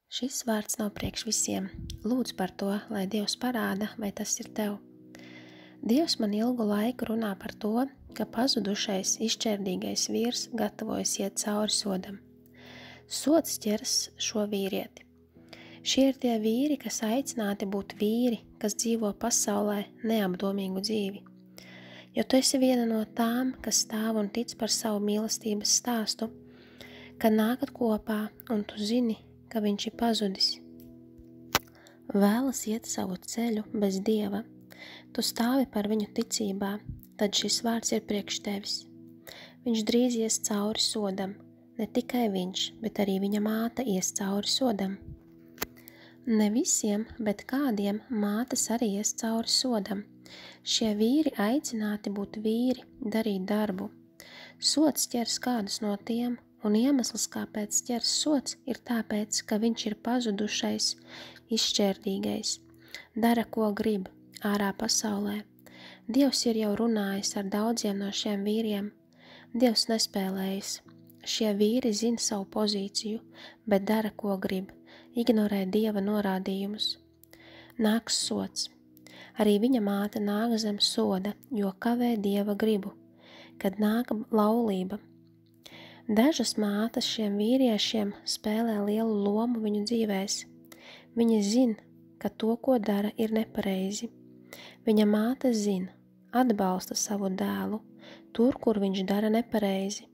Šis vārds nav priekš visiem. Lūdzu par to, lai Dievs parāda, vai tas ir tev. Dievs man ilgu laiku runā par to, ka pazudušais, izšķērdīgais vīrs gatavojas iet cauri sodam. Sods ķers šo vīrieti. Šie ir tie vīri, kas aicināti būt vīri, kas dzīvo pasaulē neapdomīgu dzīvi. Jo tu esi viena no tām, kas stāv un tic par savu mīlestības stāstu, ka nākat kopā un tu zini, ka viņš ir pazudis. Vēlas iet savu ceļu bez Dieva. Tu stāvi par viņu ticībā, tad šis vārds ir priekš tevis. Viņš drīz ies cauri sodam, ne tikai viņš, bet arī viņa māte ies cauri sodam. Ne visiem, bet kādiem mātes arī ies cauri sodam. Šie vīri aicināti būt vīri, darīt darbu. Sods ķers kādus no tiem, un iemesls, kāpēc ķers sods, ir tāpēc, ka viņš ir pazudušais, izšķērdīgais, dara, ko grib, ārā pasaulē. Dievs ir jau runājis ar daudziem no šiem vīriem. Dievs nespēlējas. Šie vīri zina savu pozīciju, bet dara, ko grib, ignorē Dieva norādījumus. Nāks sods. Arī viņa māte nāk zem soda, jo kavē Dieva gribu, kad nāk laulība. Dažas mātes šiem vīriešiem spēlē lielu lomu viņu dzīvēs. Viņa zina, ka to, ko dara, ir nepareizi. Viņa māte zina, atbalsta savu dēlu, tur, kur viņš dara nepareizi.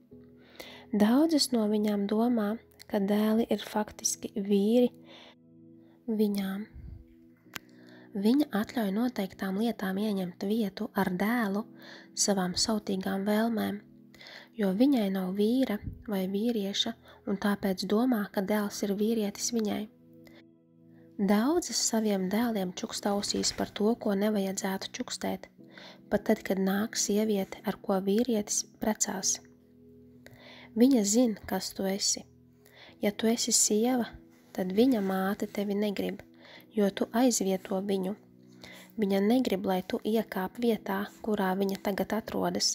Daudzas no viņām domā, ka dēli ir faktiski vīri viņām. Viņa atļauj noteiktām lietām ieņemt vietu ar dēlu savām sautīgām vēlmēm, jo viņai nav vīra vai vīrieša, un tāpēc domā, ka dēls ir vīrietis viņai. Daudzas saviem dēliem čukst ausīs par to, ko nevajadzētu čukstēt, pat tad, kad nāk sieviete, ar ko vīrietis precās. Viņa zina, kas tu esi. Ja tu esi sieva, tad viņa māte tevi negrib, jo tu aizvieto viņu. Viņa negrib, lai tu iekāp vietā, kurā viņa tagad atrodas.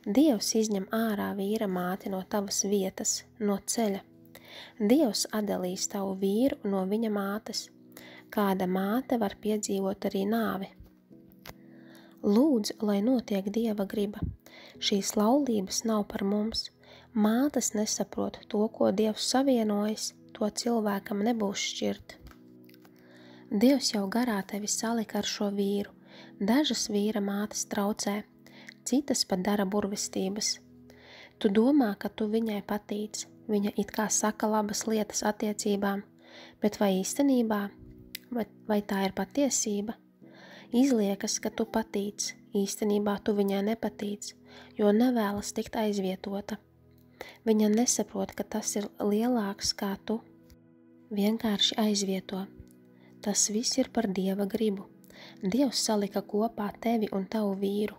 Dievs izņem ārā vīra māti no tavas vietas, no ceļa. Dievs atdalīs tavu vīru no viņa mātes. Kāda māte var piedzīvot arī nāvi? Lūdzu, lai notiek Dieva griba. Šīs laulības nav par mums. Mātes nesaprot to, ko Dievs savienojis, to cilvēkam nebūs šķirt. Dievs jau garā tevi salika ar šo vīru. Dažas vīra mātes traucē, citas pat dara burvestības. Tu domā, ka tu viņai patīc, viņa it kā saka labas lietas attiecībām, bet vai īstenībā, vai tā ir patiesība? Izliekas, ka tu patīc, īstenībā tu viņai nepatīc, jo nevēlas tikt aizvietota. Viņa nesaprot, ka tas ir lielāks kā tu. Vienkārši aizvieto. Tas viss ir par Dieva gribu. Dievs salika kopā tevi un tavu vīru.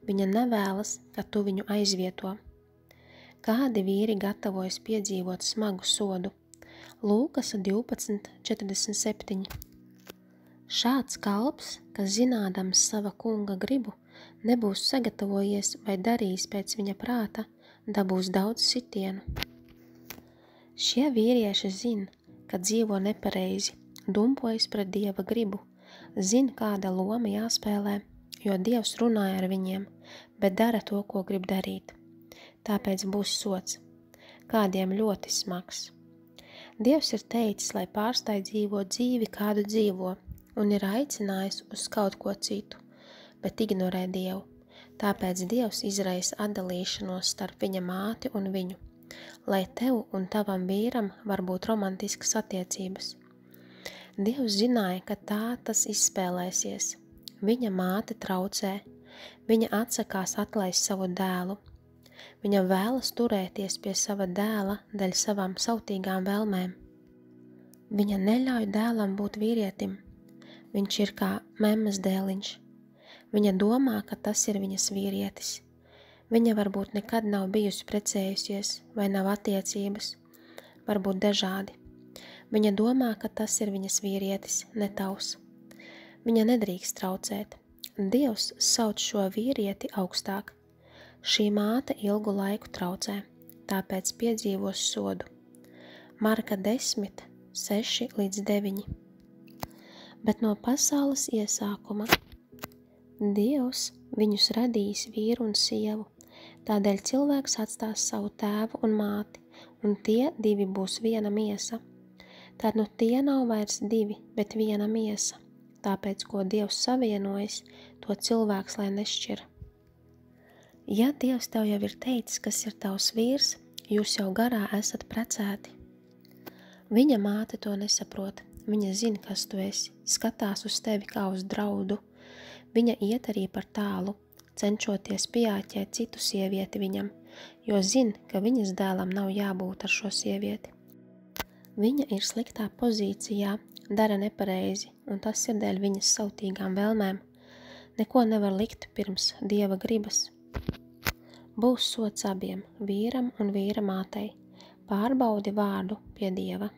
Viņa nevēlas, ka tu viņu aizvieto. Kādi vīri gatavojas piedzīvot smagu sodu? Lūkas 12:47. Šāds kalps, kas zinādams sava kunga gribu, nebūs sagatavojies vai darījis pēc viņa prāta, dabūs daudz sitienu. Šie vīrieši zina, ka dzīvo nepareizi, dumpojas pret Dieva gribu, zina, kāda loma jāspēlē, jo Dievs runāja ar viņiem, bet dara to, ko grib darīt. Tāpēc būs sods. Kādiem ļoti smags. Dievs ir teicis, lai pārstāj dzīvot dzīvi, kādu dzīvo, un ir aicinājis uz kaut ko citu, bet ignorē Dievu. Tāpēc Dievs izraisa atdalīšanos starp viņa māti un viņu, lai tev un tavam vīram var būt romantiskas attiecības. Dievs zināja, ka tā tas izspēlēsies. Viņa māte traucē, viņa atsakās atlaist savu dēlu. Viņa vēlas turēties pie sava dēla dēļ savām sautīgām vēlmēm. Viņa neļauj dēlam būt vīrietim. Viņš ir kā memmas dēliņš. Viņa domā, ka tas ir viņas vīrietis. Viņa varbūt nekad nav bijusi precējusies vai nav attiecības, varbūt dažādi. Viņa domā, ka tas ir viņas vīrietis, ne tavs. Viņa nedrīkst traucēt. Dievs sauc šo vīrieti augstāk. Šī māte ilgu laiku traucē, tāpēc piedzīvos sodu. Marka 10, 6-9. Bet no pasaules iesākuma Dievs viņus radījis vīru un sievu, tādēļ cilvēks atstās savu tēvu un māti, un tie divi būs viena miesa. Tad nu tie nav vairs divi, bet viena miesa, tāpēc, ko Dievs savienojis, to cilvēks lai nešķir. Ja Dievs tev jau ir teicis, kas ir tavs vīrs, jūs jau garā esat precēti. Viņa māte to nesaprot, viņa zina, kas tu esi, skatās uz tevi kā uz draudu. Viņa iet arī par tālu, cenšoties pieāķēt citu sievieti viņam, jo zina, ka viņas dēlam nav jābūt ar šo sievieti. Viņa ir sliktā pozīcijā, dara nepareizi, un tas ir dēļ viņas sautīgām vēlmēm. Neko nevar likt pirms Dieva gribas. Būs sods abiem, vīram un vīra mātei. Pārbaudi vārdu pie Dieva.